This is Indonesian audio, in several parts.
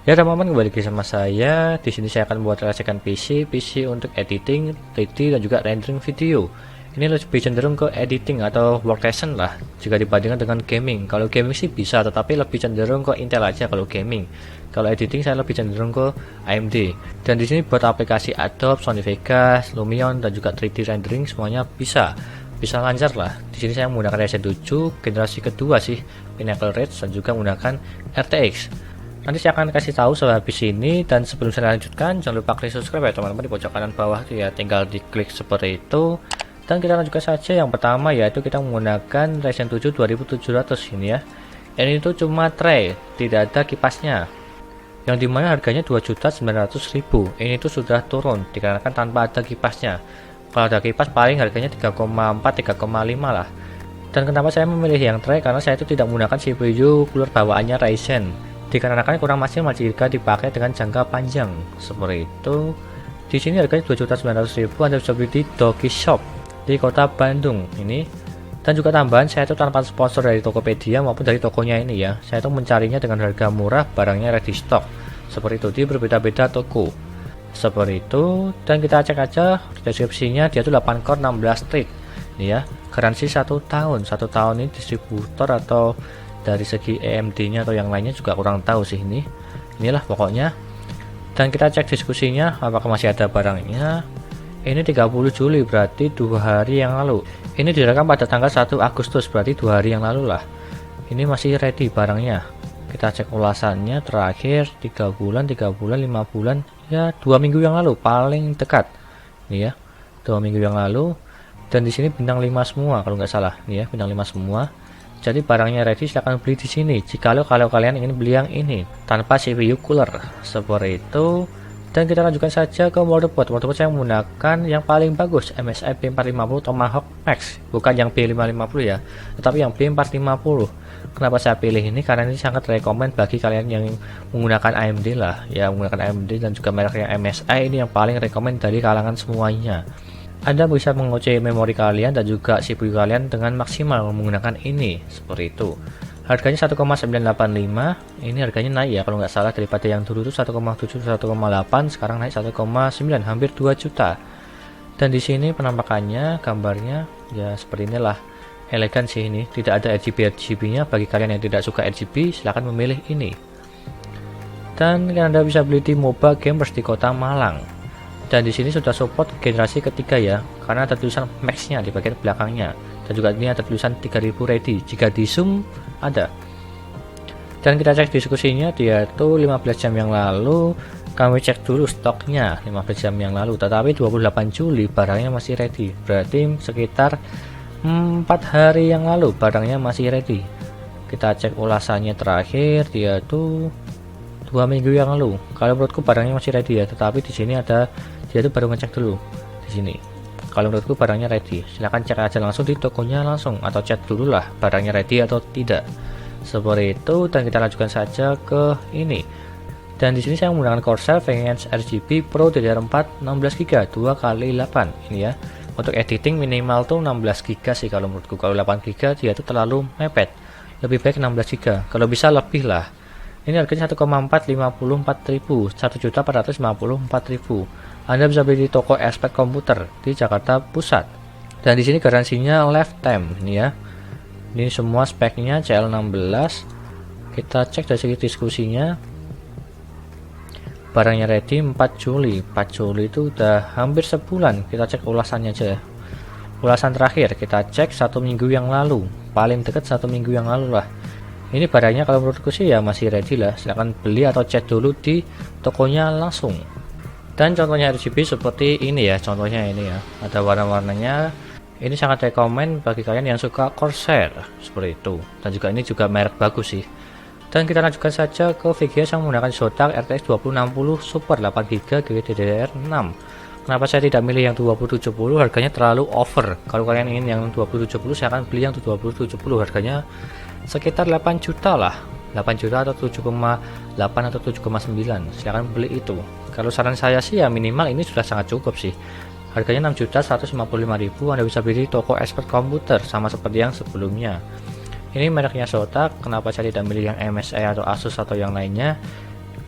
Ya teman-teman, kembali lagi sama saya. Di sini saya akan buat racikan PC untuk editing, 3D dan juga rendering video. Ini lebih cenderung ke editing atau workstation lah jika dibandingkan dengan gaming. Kalau gaming sih bisa, tetapi lebih cenderung ke Intel aja kalau gaming. Kalau editing saya lebih cenderung ke AMD. Dan di sini buat aplikasi Adobe, Sony Vegas, Lumion dan juga 3D rendering semuanya bisa lancar lah. Di sini saya menggunakan Ryzen 7 generasi kedua sih, Pinnacle Ridge, dan juga menggunakan RTX. Nanti saya akan kasih tahu setelah habis ini, dan sebelum saya lanjutkan jangan lupa klik subscribe ya teman-teman di pojok kanan bawah tuh ya, tinggal diklik seperti itu. Dan kita lanjutkan saja. Yang pertama yaitu kita menggunakan Ryzen 7 2700 ini ya. Ini itu cuma tray, tidak ada kipasnya. Yang dimana harganya 2.900.000. Ini itu sudah turun dikarenakan tanpa ada kipasnya. Kalau ada kipas paling harganya 3,4 3,5 lah. Dan kenapa saya memilih yang tray? Karena saya itu tidak menggunakan CPU cooler bawaannya Ryzen, dikarenakan kurang maksimal jika dipakai dengan jangka panjang seperti itu. Di sini harganya 2.900.000. Anda bisa beli di Doki Shop di kota Bandung ini. Dan juga tambahan, saya itu tanpa sponsor dari Tokopedia maupun dari tokonya ini ya. Saya itu mencarinya dengan harga murah, barangnya ready stock seperti itu di berbeda-beda toko seperti itu. Dan kita cek aja deskripsinya, dia itu 8 core 16 thread ini ya. Garansi 1 tahun. 1 tahun ini distributor atau dari segi AMD-nya atau yang lainnya juga kurang tahu sih ini. Inilah pokoknya. Dan kita cek diskusinya apakah masih ada barangnya. Ini 30 Juli berarti 2 hari yang lalu. Ini direkam pada tanggal 1 Agustus berarti 2 hari yang lalu lah. Ini masih ready barangnya. Kita cek ulasannya terakhir 3 bulan, 5 bulan, ya 2 minggu yang lalu paling dekat. Ini ya, 2 minggu yang lalu. Dan di sini bintang 5 semua kalau nggak salah. Nih ya, bintang 5 semua. Jadi barangnya ready, silahkan beli di sini. Kalau kalian ingin beli yang ini tanpa CPU cooler seperti itu. Dan kita lanjutkan saja ke motherboard. Motherboard saya menggunakan yang paling bagus, MSI B450 Tomahawk Max, bukan yang B550 ya, tetapi yang B450. Kenapa saya pilih ini? Karena ini sangat rekomend bagi kalian yang menggunakan AMD lah, ya menggunakan AMD dan juga merek yang MSI ini yang paling rekomend dari kalangan semuanya. Anda bisa menguasai memori kalian dan juga CPU kalian dengan maksimal menggunakan ini seperti itu. Harganya 1,985. Ini harganya naik ya kalau nggak salah, daripada yang dulu itu 1,7 1,8, sekarang naik 1,9, hampir 2 juta. Dan di sini penampakannya, gambarnya ya seperti inilah. Elegan sih ini, tidak ada RGB-nya. Bagi kalian yang tidak suka RGB silahkan memilih ini. Dan Anda bisa beli di Moba Gamers di Kota Malang. Dan di sini sudah support generasi ketiga ya, karena ada tulisan Max-nya di bagian belakangnya. Dan juga ini ada tulisan 3000 ready. Jika di zoom ada. Dan kita cek diskusinya, dia tuh 15 jam yang lalu. Kami cek dulu stoknya 15 jam yang lalu, tetapi 28 Juli barangnya masih ready. Berarti sekitar 4 hari yang lalu barangnya masih ready. Kita cek ulasannya terakhir, dia tuh 2 minggu yang lalu. Kalau menurutku barangnya masih ready ya, tetapi di sini ada dia tuh baru ngecek dulu di sini. Kalau menurutku barangnya ready, silahkan cek aja langsung di tokonya langsung, atau chat dulu lah barangnya ready atau tidak seperti itu. Dan kita lanjutkan saja ke ini. Dan di sini saya menggunakan Corsair Vengeance RGB Pro DDR4 16GB 2x8 ini ya. Untuk editing minimal tuh 16GB sih kalau menurutku. Kalau 8GB dia tuh terlalu mepet, lebih baik 16GB, kalau bisa lebih lah. Ini harganya 1,454.000, 1.454.000. Anda bisa beli di toko Aspek Komputer di Jakarta Pusat. Dan di sini garansinya lifetime ini ya. Ini semua speknya CL16. Kita cek dari segi diskusinya. Barangnya ready 4 Juli. 4 Juli itu udah hampir sebulan. Kita cek ulasannya aja. Ulasan terakhir kita cek 1 minggu yang lalu. Paling dekat 1 minggu yang lalu lah. Ini barangnya kalau menurutku sih ya masih ready lah. Silahkan beli atau cek dulu di tokonya langsung. Dan contohnya RGB seperti ini ya, contohnya ini ya, ada warna-warnanya. Ini sangat rekomend bagi kalian yang suka Corsair seperti itu. Dan juga ini juga merek bagus sih. Dan kita lanjutkan saja ke VGA yang menggunakan Zotac RTX 2060 Super 8GB GDDR6. Kenapa saya tidak milih yang 2070? Harganya terlalu over. Kalau kalian ingin yang 2070, saya akan beli yang 2070, harganya sekitar 8 juta lah, 8 juta atau 7,8 atau 7,9. silahkan beli itu. Kalau saran saya sih ya minimal ini sudah sangat cukup sih. Harganya 6.155.000. Anda bisa beli di toko Expert Komputer sama seperti yang sebelumnya. Ini mereknya Zotac. Kenapa saya tidak milih yang MSI atau Asus atau yang lainnya?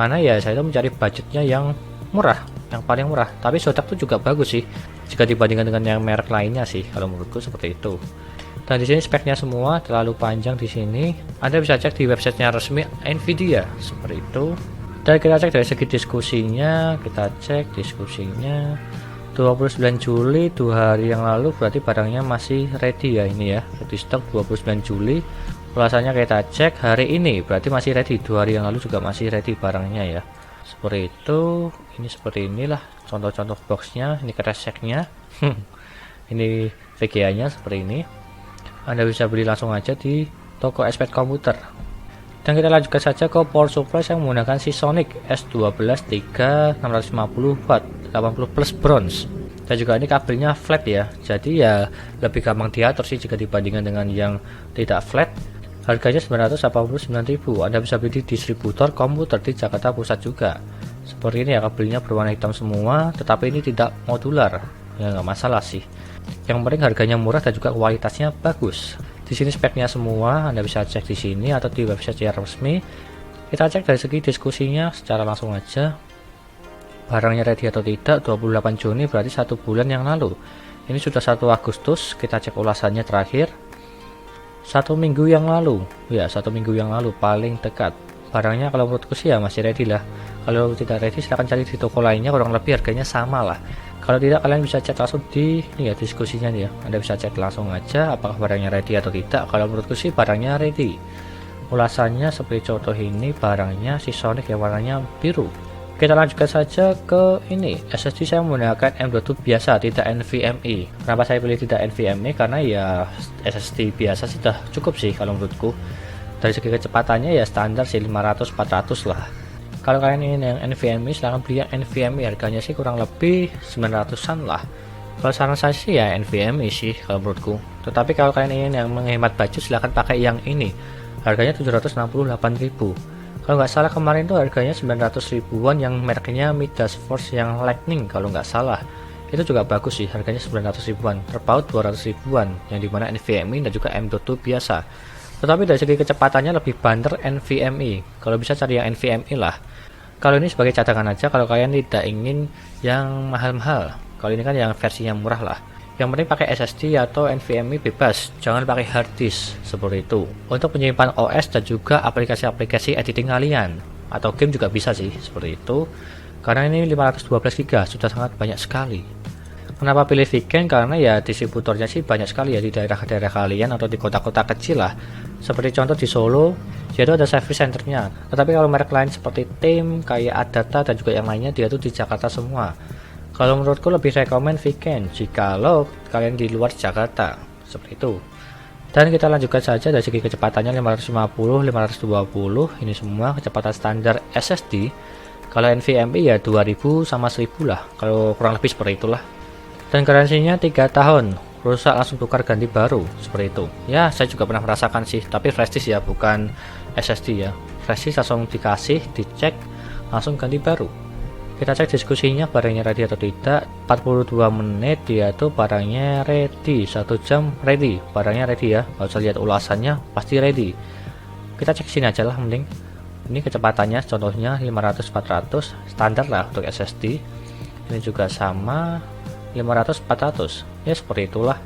karena ya saya itu mencari budgetnya yang murah, yang paling murah. Tapi Zotac itu juga bagus sih jika dibandingkan dengan yang merek lainnya sih, kalau menurutku seperti itu. Dan di sini speknya semua terlalu panjang di sini. Anda bisa cek di websitenya resmi Nvidia seperti itu. Dan kita cek dari segi diskusinya, kita cek diskusinya 29 Juli 2 hari yang lalu, berarti barangnya masih ready ya ini ya, ready stock 29 Juli. Ulasannya kita cek hari ini, berarti masih ready. 2 hari yang lalu juga masih ready barangnya ya. Seperti itu. Ini seperti inilah contoh-contoh boxnya. Ini kreseknya. Ini VGA nya seperti ini. Anda bisa beli langsung aja di toko Expert Komputer. Dan kita lanjutkan saja ke power supply yang menggunakan Seasonic S12 650 watt 80 plus bronze. Dan juga ini kabelnya flat ya, jadi ya lebih gampang diatur sih jika dibandingkan dengan yang tidak flat. Harganya 989.000. Anda bisa beli di distributor komputer di Jakarta Pusat juga. Seperti ini ya, kabelnya berwarna hitam semua, tetapi ini tidak modular. Ya nggak masalah sih. Yang penting harganya murah dan juga kualitasnya bagus. Di sini speknya semua Anda bisa cek di sini atau di website yang resmi. Kita cek dari segi diskusinya secara langsung aja. Barangnya ready atau tidak 28 Juni, berarti 1 bulan yang lalu. Ini sudah 1 Agustus. Kita cek ulasannya terakhir 1 minggu yang lalu. Ya 1 minggu yang lalu paling dekat. Barangnya kalau menurutku sih ya masih ready lah. Kalau tidak ready silahkan cari di toko lainnya, kurang lebih harganya sama lah. Kalau tidak, kalian bisa cek langsung di ini ya, diskusinya nih ya. Anda bisa cek langsung aja apakah barangnya ready atau tidak. Kalau menurutku sih barangnya ready. Ulasannya seperti contoh ini, barangnya Seasonic yang warnanya biru. Kita lanjutkan saja ke ini. SSD saya menggunakan M.2 biasa, tidak NVMe. Kenapa saya pilih tidak NVMe? Karena ya SSD biasa sudah cukup sih kalau menurutku. Dari segi kecepatannya ya standar sih 500-400 lah. Kalau kalian ingin yang NVMe, silahkan beli yang NVMe. Harganya sih kurang lebih 900-an lah. Kalau saran saya sih ya NVMe sih kalau menurutku. Tetapi kalau kalian ingin yang menghemat budget, silahkan pakai yang ini. Harganya 768.000. Kalau nggak salah kemarin tuh harganya 900 ribuan yang mereknya Midas Force yang Lightning kalau nggak salah. Itu juga bagus sih, harganya 900 ribuan. Terpaut 200 ribuan yang dimana NVMe dan juga M.2 biasa. Tetapi dari segi kecepatannya lebih banter NVMe. Kalau bisa cari yang NVMe lah. Kalau ini sebagai cadangan aja kalau kalian tidak ingin yang mahal-mahal. Kalau ini kan yang versinya murah lah. Yang penting pakai SSD atau NVMe bebas, jangan pakai hard disk seperti itu. Untuk menyimpan OS dan juga aplikasi-aplikasi editing kalian atau game juga bisa sih seperti itu. Karena ini 512 GB sudah sangat banyak sekali. Kenapa pilih Weekend? Karena ya distributornya sih banyak sekali ya di daerah-daerah kalian atau di kota-kota kecil lah. Seperti contoh di Solo, yaitu ada service centernya. Tetapi kalau merek lain seperti Tim, kayak Adata dan juga yang lainnya, dia tuh di Jakarta semua. Kalau menurutku lebih rekomen Weekend jikalau kalian di luar Jakarta, seperti itu. Dan kita lanjutkan saja dari segi kecepatannya 550, 520, ini semua kecepatan standar SSD. Kalau NVMe ya 2000 sama 1000 lah, kalau kurang lebih seperti itulah. Dan garansinya 3 tahun, rusak langsung tukar ganti baru, seperti itu. Ya saya juga pernah merasakan sih, tapi flash disk ya, bukan SSD ya. Flash disk langsung dikasih, dicek, langsung ganti baru. Kita cek diskusinya barangnya ready atau tidak. 42 menit dia tuh barangnya ready, 1 jam ready, barangnya ready ya. Kalau usah lihat ulasannya pasti ready. Kita cek sini aja lah mending. Ini kecepatannya contohnya 500-400 standar lah untuk SSD. Ini juga sama 500-400 ya, seperti itulah.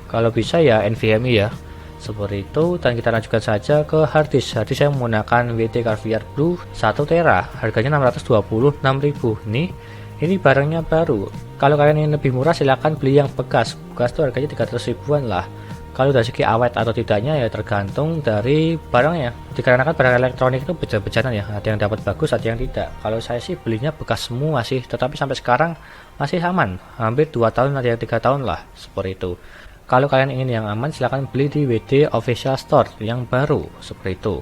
Kalau bisa ya NVMe ya, seperti itu. Dan kita lanjutkan saja ke hard disk. Hard disk saya menggunakan WD Caviar Blue 1 tera, harganya 626.000. Ini barangnya baru. Kalau kalian ingin lebih murah silahkan beli yang bekas. Bekas tuh harganya 300 ribuan lah. Kalau dari segi awet atau tidaknya ya tergantung dari barangnya. Dikarenakan barang elektronik itu beda-bedaan ya, ada yang dapat bagus, ada yang tidak. Kalau saya sih belinya bekas semua sih, tetapi sampai sekarang masih aman, hampir 2 tahun, ada yang 3 tahun lah, seperti itu. Kalau kalian ingin yang aman silahkan beli di WD Official Store yang baru, seperti itu.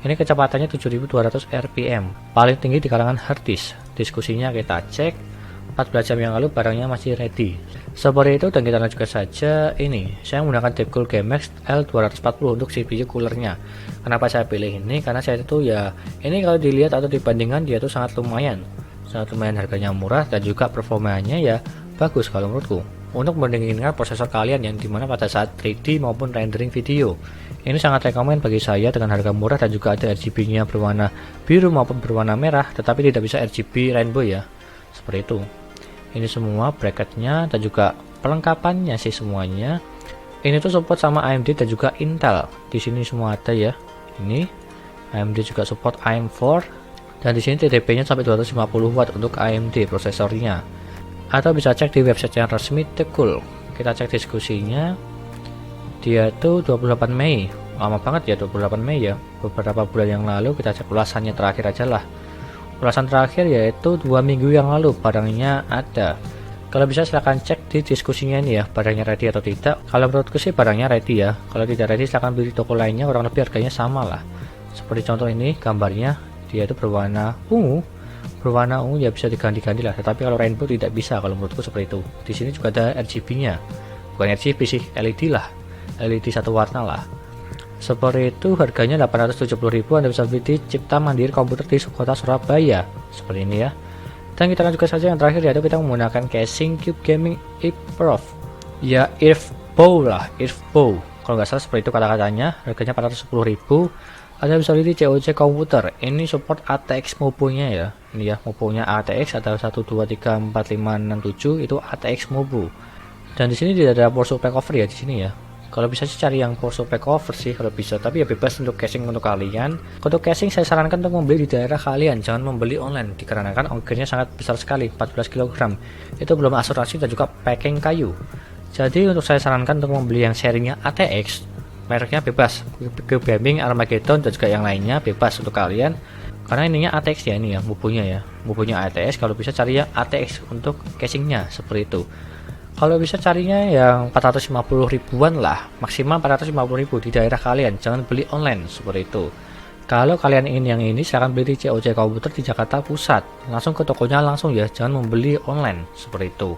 Ini kecepatannya 7200 rpm, paling tinggi di kalangan hard disk. Diskusinya kita cek 14 jam yang lalu barangnya masih ready, seperti itu. Dan kita lanjutkan saja. Ini saya menggunakan Deepcool GameX L240 untuk CPU coolernya. Kenapa saya pilih ini? Karena saya itu ya ini kalau dilihat atau dibandingkan dia tuh sangat lumayan harganya murah dan juga performanya ya bagus kalau menurutku. untuk mendinginkan prosesor kalian yang dimana pada saat 3D maupun rendering video. Ini sangat rekomen bagi saya dengan harga murah dan juga ada RGB-nya berwarna biru maupun berwarna merah, tetapi tidak bisa RGB rainbow ya. Seperti itu. Ini semua bracketnya dan juga pelengkapannya sih semuanya. Ini tuh support sama AMD dan juga Intel. Di sini semua ada ya. Ini AMD juga support AM4 dan di sini TDP-nya sampai 250 watt untuk AMD prosesornya. Atau bisa cek di website yang resmi Tekul. Kita cek diskusinya, dia tuh 28 Mei, lama banget ya, 28 Mei ya, beberapa bulan yang lalu. Kita cek ulasannya terakhir aja lah. Ulasan terakhir yaitu 2 minggu yang lalu, barangnya ada. Kalau bisa silahkan cek di diskusinya ini ya, barangnya ready atau tidak. Kalau menurutku sih barangnya ready ya, kalau tidak ready silahkan beli di toko lainnya, kurang lebih harganya sama lah. Seperti contoh ini gambarnya, dia itu berwarna ungu ya bisa diganti-ganti lah, tetapi kalau rainbow tidak bisa kalau menurutku seperti itu. Di sini juga ada RGB-nya, bukan RGB sih, LED lah, LED satu warna lah. Seperti itu, harganya 870.000. Anda bisa beli di Cipta Mandiri Komputer di Kota Surabaya, seperti ini ya. Dan kita lanjutkan saja yang terakhir, yaitu kita menggunakan casing Cube Gaming Earth ya, Earthbow lah, Earthbow kalau nggak salah seperti itu kata-katanya. Harganya 410.000. Anda bisa beli di COC Komputer. Ini support ATX Mobo-nya ya. Ini ya, Mobo-nya ATX ada 1 2 3 4 5 6 7, itu ATX Mobo. Dan di sini tidak ada power supply cover ya di sini ya. Kalau bisa sih cari yang power supply cover sih kalau bisa, tapi ya bebas untuk casing untuk kalian. Untuk casing saya sarankan untuk membeli di daerah kalian, jangan membeli online dikarenakan ongkirnya sangat besar sekali, 14 kg. Itu belum asuransi dan juga packing kayu. Jadi untuk saya sarankan untuk membeli yang serinya ATX, mereknya bebas, ke Gaming, Armageddon dan juga yang lainnya bebas untuk kalian. Karena ininya ATX ya, ini ya mubunya ATX. Kalau bisa cari yang ATX untuk casingnya seperti itu. Kalau bisa carinya yang 450 ribuan lah, maksimal 450 ribu di daerah kalian, jangan beli online seperti itu. Kalau kalian ingin yang ini, silahkan beli di COC Komputer di Jakarta Pusat, langsung ke tokonya langsung ya, jangan membeli online seperti itu.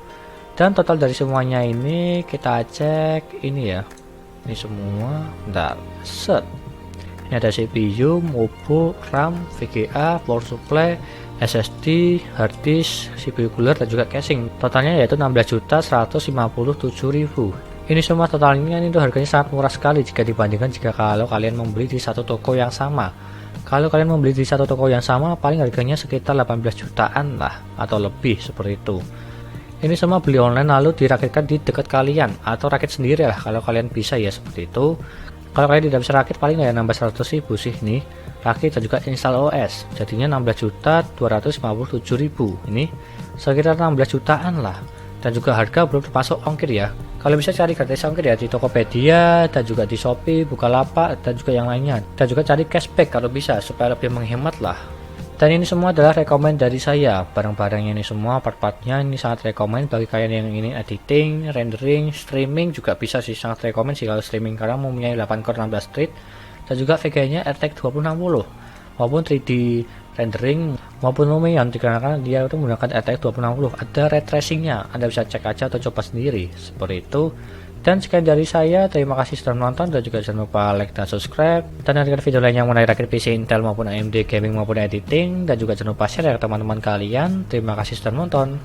Dan total dari semuanya ini kita cek ini ya, ini semua, bentar, set. Ini ada CPU, Mobo, RAM, VGA, power supply, SSD, hard disk, CPU cooler dan juga casing. Totalnya yaitu 16.157.000. Ini semua totalnya itu harganya sangat murah sekali jika dibandingkan jika kalau kalian membeli di satu toko yang sama. Kalau kalian membeli di satu toko yang sama paling harganya sekitar 18 jutaan lah atau lebih seperti itu. Ini semua beli online lalu dirakitkan di dekat kalian atau rakit sendiri lah kalau kalian bisa ya seperti itu. Kalau kalian tidak bisa rakit paling ya nambah 100.000 sih nih. Rakit dan juga install OS jadinya 16.257.000. Ini sekitar 16 jutaan lah, dan juga harga belum termasuk ongkir ya. Kalau bisa cari gratis ongkir ya di Tokopedia dan juga di Shopee, Bukalapak dan juga yang lainnya, dan juga cari cashback kalau bisa supaya lebih menghemat lah. Dan ini semua adalah rekomend dari saya, barang-barangnya ini semua, part-partnya ini sangat rekomend bagi kalian yang ingin editing, rendering, streaming juga bisa sih, sangat rekomend sih kalau streaming karena mempunyai 8 core 16 thread dan juga VGA-nya RTX 2060 maupun 3D rendering maupun Lumion dikarenakan dia itu menggunakan RTX 2060. Ada ray tracing-nya, Anda bisa cek aja atau coba sendiri seperti itu. Dan sekian dari saya, terima kasih sudah menonton dan juga jangan lupa like dan subscribe, dan nantikan video lain yang mengenai rakit PC Intel maupun AMD gaming maupun editing, dan juga jangan lupa share ya ke teman-teman kalian. Terima kasih sudah menonton.